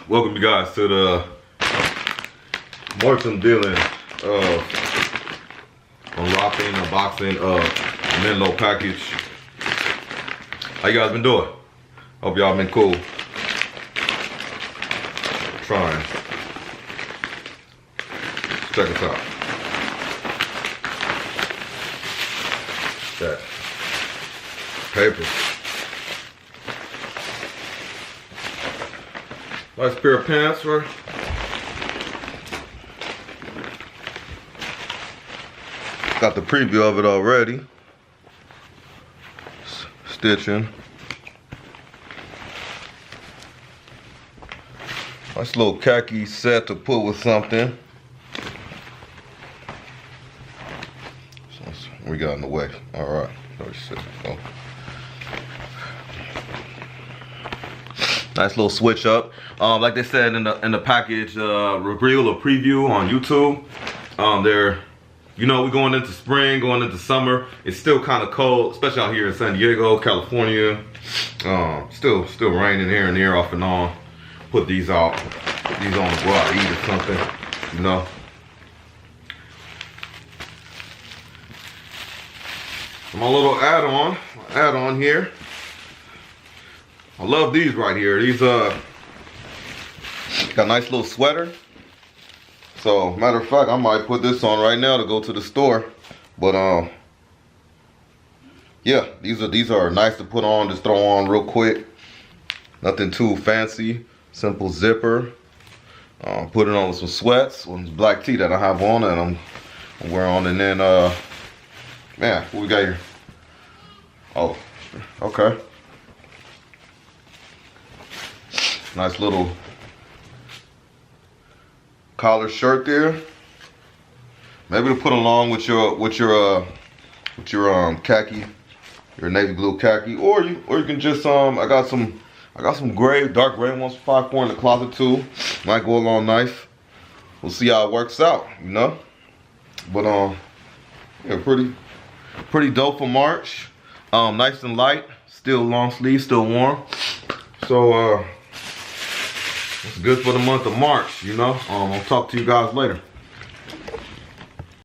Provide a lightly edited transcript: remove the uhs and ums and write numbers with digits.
Welcome you guys to the Martin dealing unwrapping, unboxing of Menlo package. How you guys been doing? Hope y'all been cool. Trying. Check us out. That paper. Nice pair of pants, right? Got the preview of it already. Stitching. Nice little khaki set to put with something. So we got in the way. All right. Oh. Nice little switch up. Like they said in the package, reveal or preview on YouTube. You know, we're going into spring, going into summer. It's still kind of cold, especially out here in San Diego, California. Still raining here and there, off and on. Put these out. Put these on to go out and eat or something. You know. My little add-on here. I love these right here. These got a nice little sweater. So matter of fact, I might put this on right now to go to the store. But yeah, these are nice to put on, just throw on real quick. Nothing too fancy. Simple zipper. Put it on with some sweats, with black tee that I have on and I'm wearing on, and then man, what we got here? Oh, okay. Nice little collar shirt there. Maybe to put along with your khaki, your navy blue khaki, or you can just I got some gray, dark gray ones, 5'4" in the closet too. Might go along nice. We'll see how it works out, you know. But yeah, pretty dope for March. Nice and light, still long sleeve, still warm. So it's good for the month of March, you know. I'll talk to you guys later.